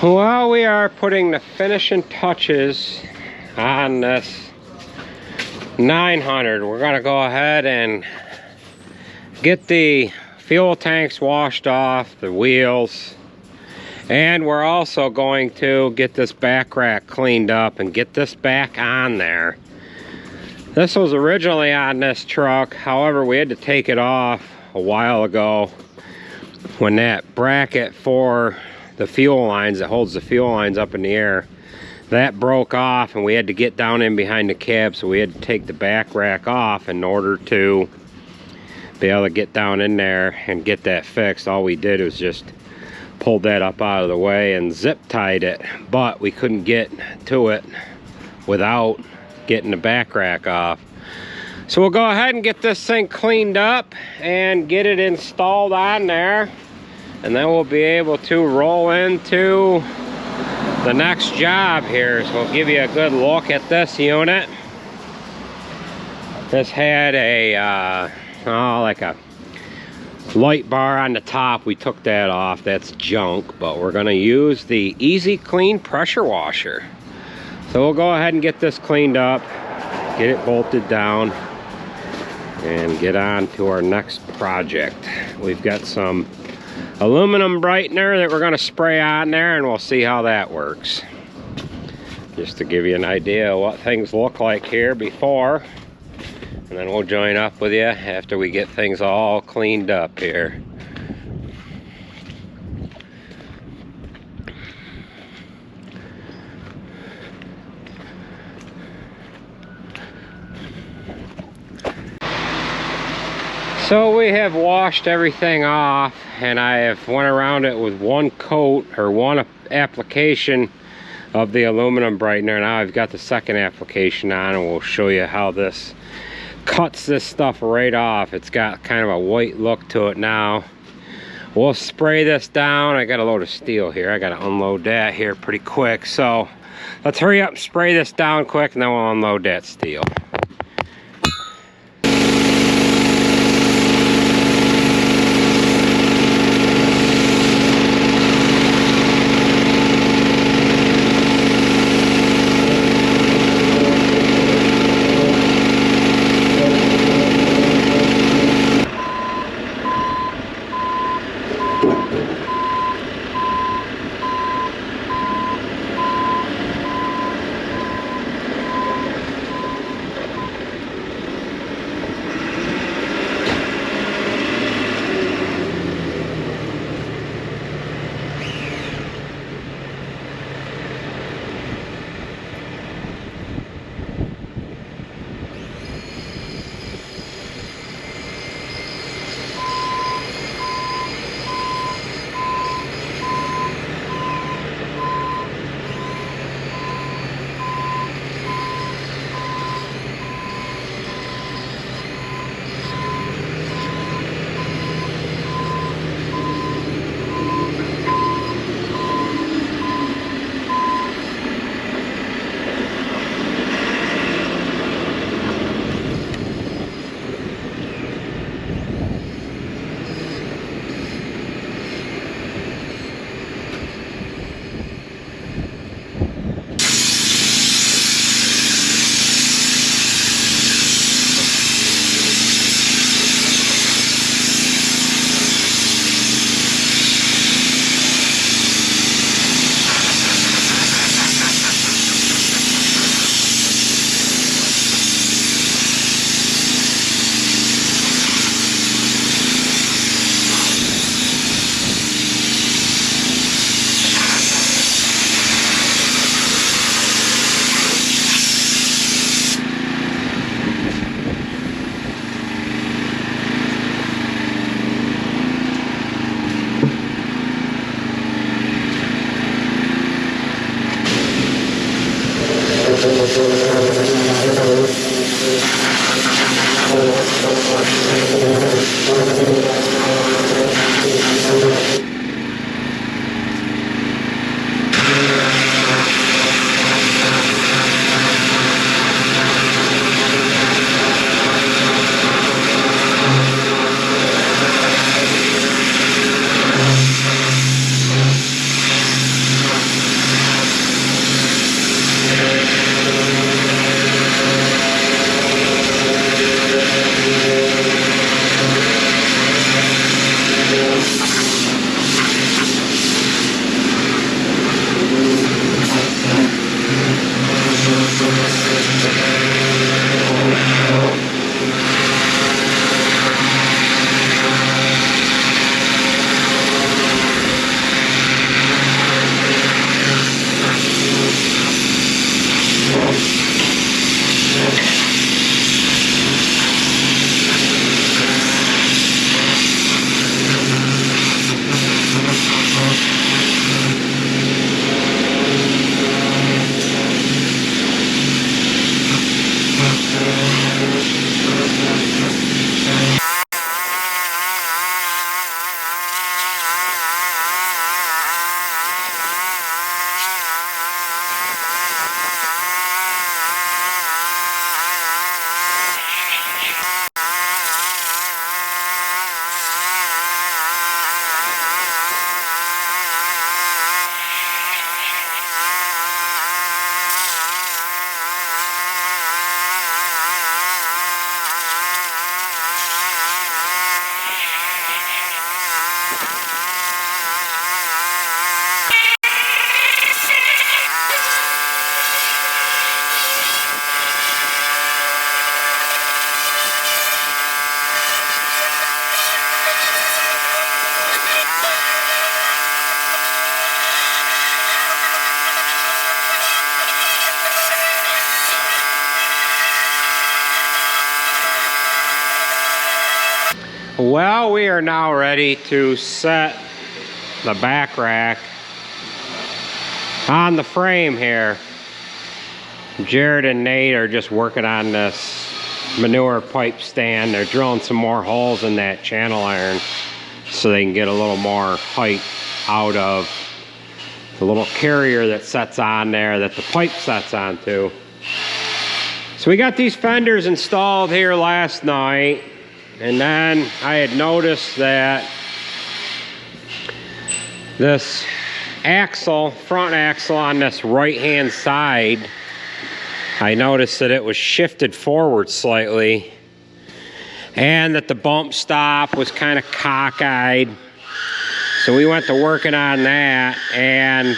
Well, we are putting the finishing touches on this 900. We're gonna go ahead and get the fuel tanks washed off, the wheels, and we're also going to get this back rack cleaned up and get this back on there. This was originally on this truck, however we had to take it off a while ago when that bracket for the fuel lines that holds the fuel lines up in the air, that broke off, and we had to get down in behind the cab, so we had to take the back rack off in order to be able to get down in there and get that fixed. All we did was just pulled that up out of the way and zip tied it, but we couldn't get to it without getting the back rack off. So we'll go ahead and get this thing cleaned up and get it installed on there, and then we'll be able to roll into the next job here. So we'll give you a good look at this unit. This had a like a light bar on the top. We took that off. That's junk, but we're gonna use the Easy Clean pressure washer. So we'll go ahead and get this cleaned up, get it bolted down, and get on to our next project. We've got some aluminum brightener that we're going to spray on there, and we'll see how that works. Just to give you an idea of what things look like here before, and then we'll join up with you after we get things all cleaned up here. So we have washed everything off, and I have went around it with one coat or one application of the aluminum brightener. Now I've got the second application on, and we'll show you how this cuts this stuff right off. It's got kind of a white look to it now. We'll spray this down. I got a load of steel here. I got to unload that here pretty quick. So let's hurry up and spray this down quick, and then we'll unload that steel. Well, we are now ready to set the back rack on the frame here. Jared and Nate are just working on this manure pipe stand. They're drilling some more holes in that channel iron so they can get a little more height out of the little carrier that sets on there that the pipe sets onto. So we got these fenders installed here last night, and then I had noticed that this axle, front axle on this right hand side, I noticed that it was shifted forward slightly and that the bump stop was kind of cockeyed. So we went to working on that, and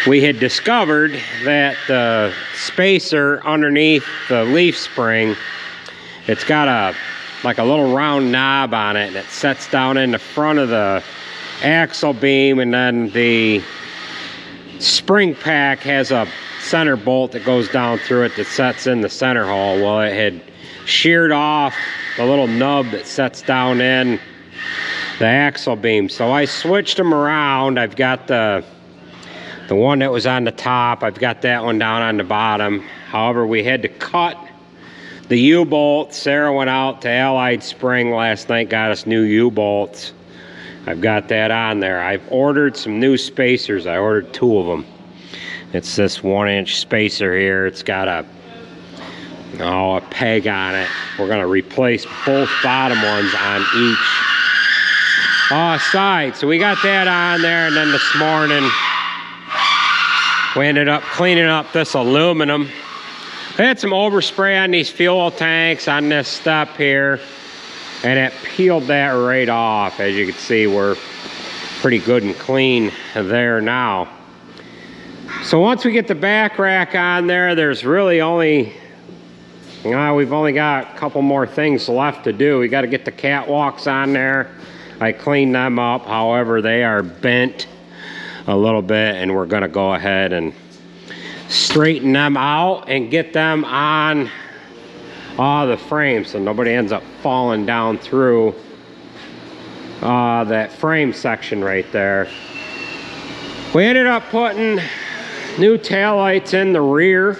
we had discovered that the spacer underneath the leaf spring, it's got like a little round knob on it, and it sets down in the front of the axle beam, and then the spring pack has a center bolt that goes down through it that sets in the center hole. Well, it had sheared off the little nub that sets down in the axle beam. So I switched them around. I've got the one that was on the top. I've got that one down on the bottom. However, we had to cut the U-bolt. Sarah went out to Allied Spring last night, got us new U-bolts. I've got that on there. I've ordered some new spacers. I ordered 2 of them. It's this 1-inch spacer here. It's got a peg on it. We're gonna replace both bottom ones on each side. So we got that on there, and then this morning we ended up cleaning up this aluminum. I had some overspray on these fuel tanks on this step here, and it peeled that right off. As you can see, we're pretty good and clean there now. So once we get the back rack on there, there's really only, we've only got a couple more things left to do. We got to get the catwalks on there. I cleaned them up. However, they are bent a little bit, and we're going to go ahead and straighten them out and get them on the frame so nobody ends up falling down through that frame section right there. We ended up putting new taillights in the rear,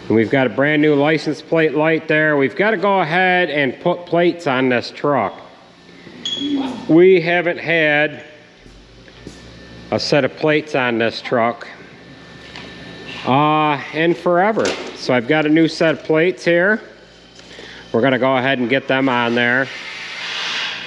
and we've got a brand new license plate light there. We've got to go ahead and put plates on this truck. We haven't had a set of plates on this truck in forever. So I've got a new set of plates here. We're gonna go ahead and get them on there.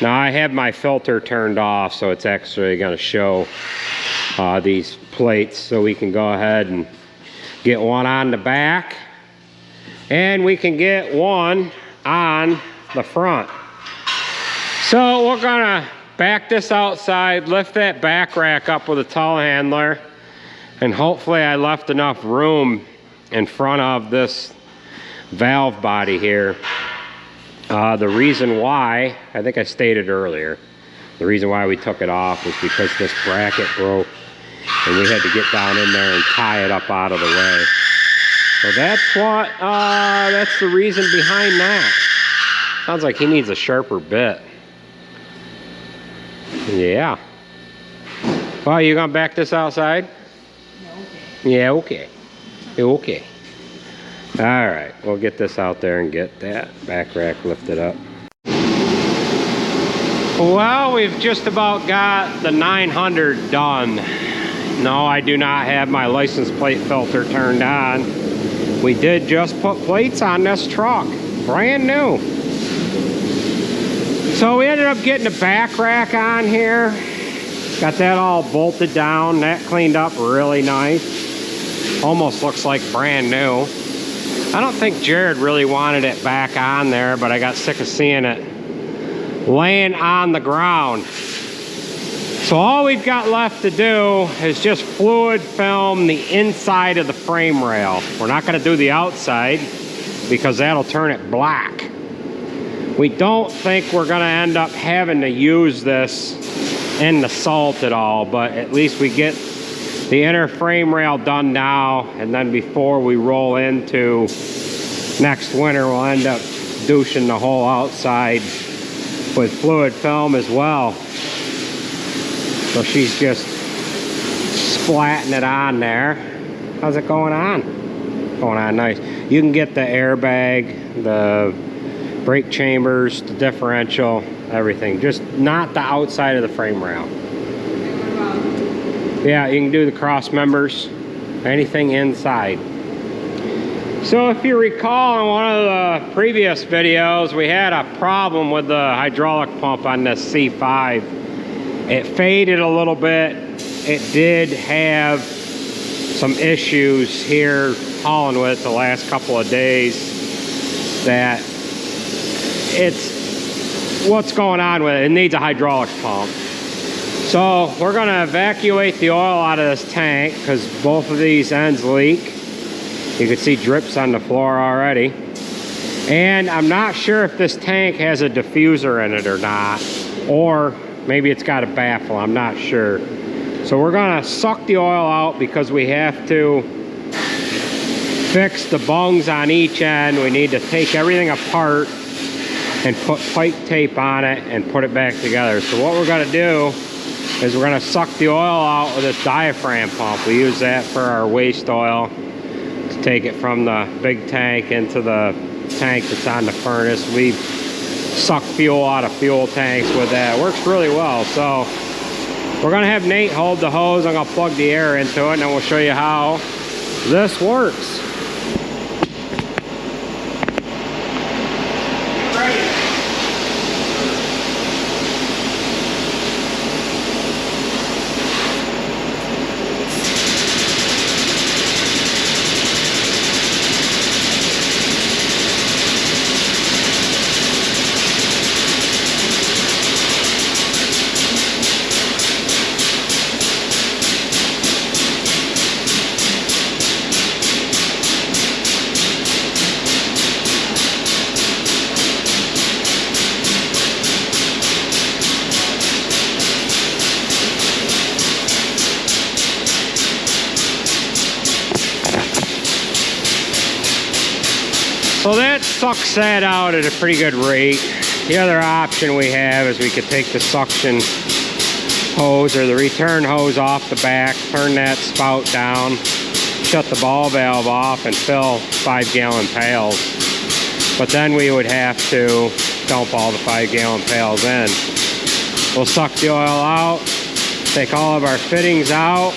Now I have my filter turned off, so it's actually gonna show these plates, so we can go ahead and get one on the back, and we can get one on the front. So we're gonna back this outside, lift that back rack up with a telehandler, and hopefully I left enough room in front of this valve body here. The reason why, I think I stated earlier, the reason why we took it off was because this bracket broke, and we had to get down in there and tie it up out of the way. So that's what, that's the reason behind that. Sounds like he needs a sharper bit. Yeah. Well, you gonna back this outside? Yeah, okay. Okay. All right, we'll get this out there and get that back rack lifted up. Well, we've just about got the 900 done. No, I do not have my license plate filter turned on. We did just put plates on this truck, brand new. So we ended up getting the back rack on here. Got that all bolted down, that cleaned up really nice. Almost looks like brand new. I don't think Jared really wanted it back on there, but I got sick of seeing it laying on the ground. So all we've got left to do is just fluid film the inside of the frame rail. We're not gonna do the outside because that'll turn it black. We don't think we're gonna end up having to use this in the salt at all, but at least we get the inner frame rail done now, and then before we roll into next winter, we'll end up douching the whole outside with fluid film as well. So she's just splatting it on there. How's it going on? Going on nice. You can get the airbag, the brake chambers, the differential, everything. Just not the outside of the frame rail. Yeah, you can do the cross members, anything inside. So if you recall in one of the previous videos, we had a problem with the hydraulic pump on this C5. It faded a little bit. It did have some issues here hauling with it the last couple of days that it's what's going on with it. It needs a hydraulic pump. So we're going to evacuate the oil out of this tank because both of these ends leak. You can see drips on the floor already. And I'm not sure if this tank has a diffuser in it or not, or maybe it's got a baffle, I'm not sure. So we're going to suck the oil out because we have to fix the bungs on each end. We need to take everything apart and put pipe tape on it and put it back together. So what we're going to do is we're going to suck the oil out with this diaphragm pump. We use that for our waste oil to take it from the big tank into the tank that's on the furnace. We suck fuel out of fuel tanks with that. It works really well. So we're going to have Nate hold the hose. I'm going to plug the air into it and then we'll show you how this works. So that sucks that out at a pretty good rate. The other option we have is we could take the suction hose or the return hose off the back, turn that spout down, shut the ball valve off and fill 5-gallon pails. But then we would have to dump all the 5-gallon pails in. We'll suck the oil out, take all of our fittings out,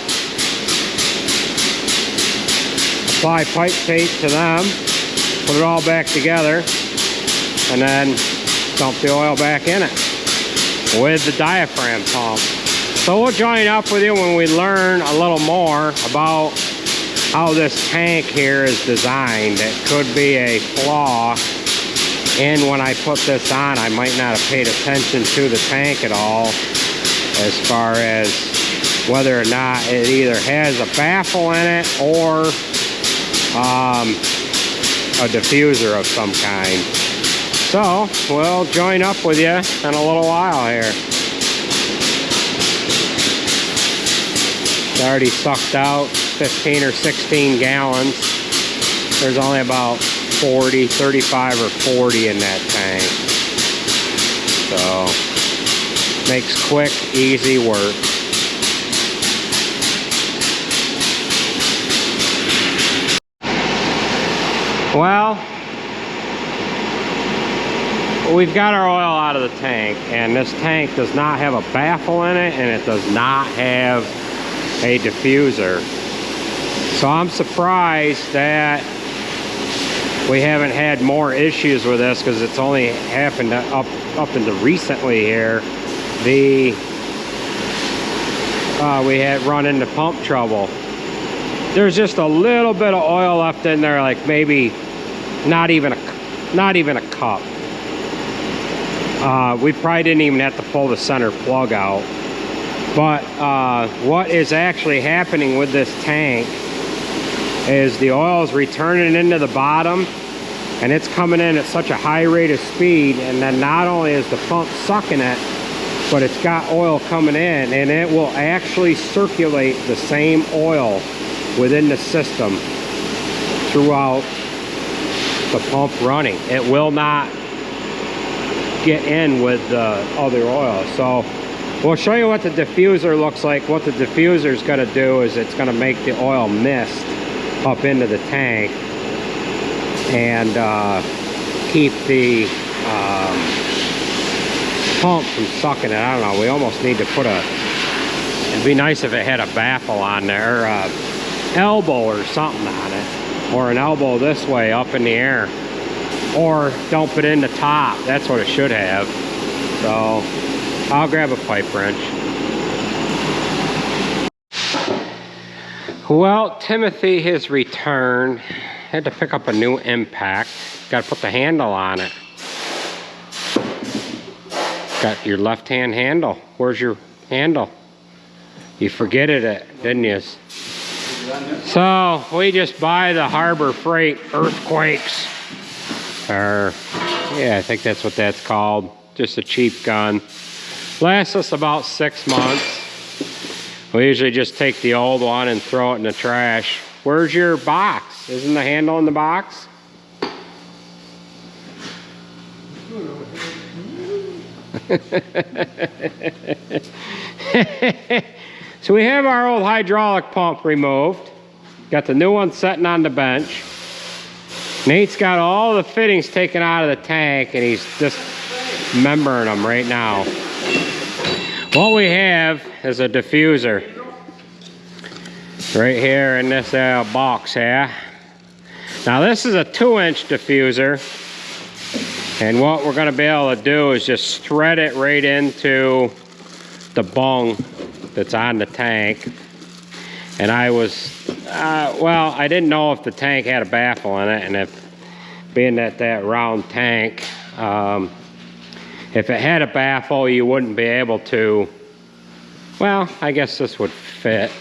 apply pipe tape to them, put it all back together, and then dump the oil back in it with the diaphragm pump. So we'll join up with you when we learn a little more about how this tank here is designed. It could be a flaw in when I put this on. I might not have paid attention to the tank at all as far as whether or not it either has a baffle in it or a diffuser of some kind. So we'll join up with you in a little while here. It's already sucked out 15 or 16 gallons. There's only about 40, 35 or 40 in that tank. So makes quick, easy work. Well, we've got our oil out of the tank, and this tank does not have a baffle in it, and it does not have a diffuser. So I'm surprised that we haven't had more issues with this, because it's only happened up into recently here. We had run into pump trouble. There's just a little bit of oil left in there, like maybe not even a cup. We probably didn't even have to pull the center plug out. But what is actually happening with this tank is the oil is returning into the bottom, and it's coming in at such a high rate of speed, and then not only is the pump sucking it, but it's got oil coming in, and it will actually circulate the same oil within the system throughout the pump running. It will not get in with the other oil. So we'll show you what the diffuser looks like. What the diffuser is going to do is it's going to make the oil mist up into the tank and keep the pump from sucking it. I don't know, we almost need to put it'd be nice if it had a baffle on there, or elbow or something on it, or an elbow this way up in the air, or dump it in the top. That's what it should have. So I'll grab a pipe wrench. Well, Timothy has returned. Had to pick up a new impact. Got to put the handle on it. Got your left hand handle. Where's your handle? You forgetted it, didn't you? So we just buy the Harbor Freight Earthquakes. Or, yeah, I think that's what that's called. Just a cheap gun. Lasts us about 6 months. We usually just take the old one and throw it in the trash. Where's your box? Isn't the handle in the box? So we have our old hydraulic pump removed. Got the new one sitting on the bench. Nate's got all the fittings taken out of the tank and he's dismembering them right now. What we have is a diffuser right here in this box here. Now this is a 2-inch diffuser, and what we're going to be able to do is just thread it right into the bung that's on the tank. And I was, well, I didn't know if the tank had a baffle in it, and if, being that round tank, if it had a baffle, you wouldn't be able to, well, I guess this would fit.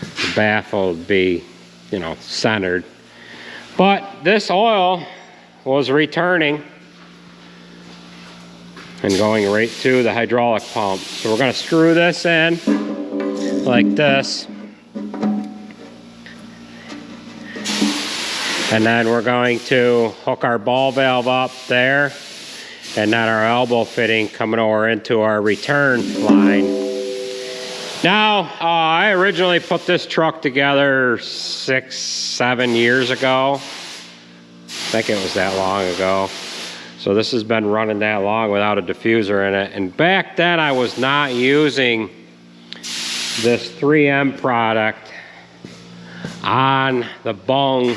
The baffle would be, you know, centered. But this oil was returning and going right to the hydraulic pump. So we're going to screw this in like this. And then we're going to hook our ball valve up there, and then our elbow fitting coming over into our return line. Now, I originally put this truck together 6-7 years ago. I think it was that long ago. So this has been running that long without a diffuser in it. And back then I was not using this 3M product on the bung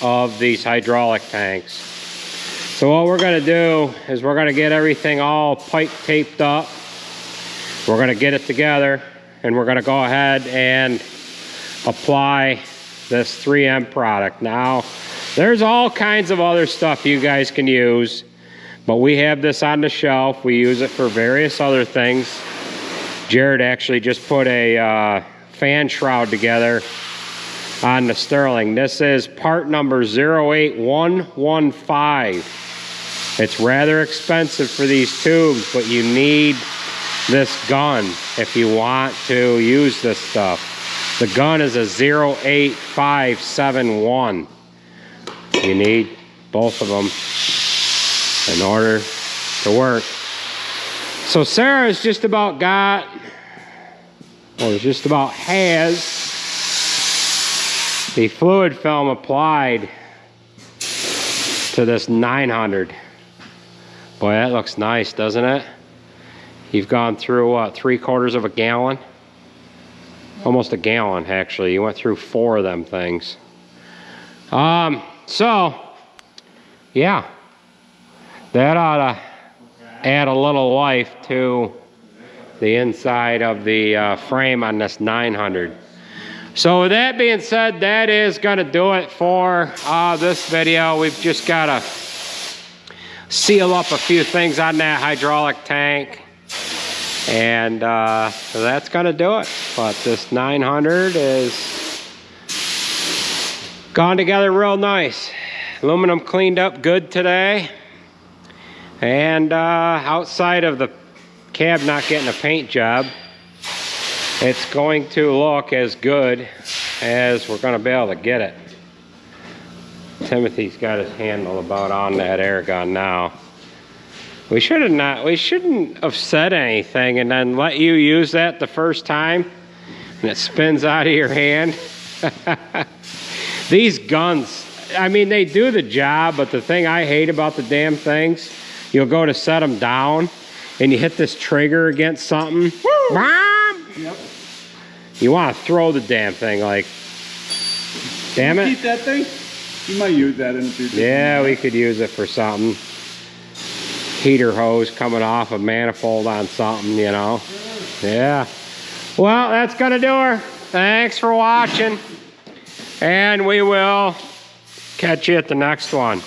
of these hydraulic tanks. So what we're going to do is we're going to get everything all pipe taped up. We're going to get it together, and we're going to go ahead and apply this 3M product. Now, there's all kinds of other stuff you guys can use, but we have this on the shelf. We use it for various other things. Jared actually just put a fan shroud together on the Sterling. This is part number 08115. It's rather expensive for these tubes, but you need this gun if you want to use this stuff. The gun is a 08571. You need both of them in order to work. So Sarah's just about got, or just about has, the fluid film applied to this 900. Boy, that looks nice, doesn't it? You've gone through, what, 3/4 of a gallon? Almost a gallon, actually. You went through 4 of them things. So, yeah. That ought to add a little life to the inside of the frame on this 900. So with that being said, that is going to do it for this video. We've just got to seal up a few things on that hydraulic tank. And so that's going to do it. But this 900 is gone together real nice. Aluminum cleaned up good today. And outside of the cab not getting a paint job, it's going to look as good as we're going to be able to get it. Timothy's got his handle about on that air gun now. We shouldn't have said anything and then let you use that the first time and it spins out of your hand. These guns, I mean, they do the job, but the thing I hate about the damn things, you'll go to set them down and you hit this trigger against something. Yep. You want to throw the damn thing, like, damn it. Keep that thing? You might use that in the future. Yeah, we could use it for something. Heater hose coming off a manifold on something, you know. Yeah. Well, that's gonna do her. Thanks for watching. And we will catch you at the next one.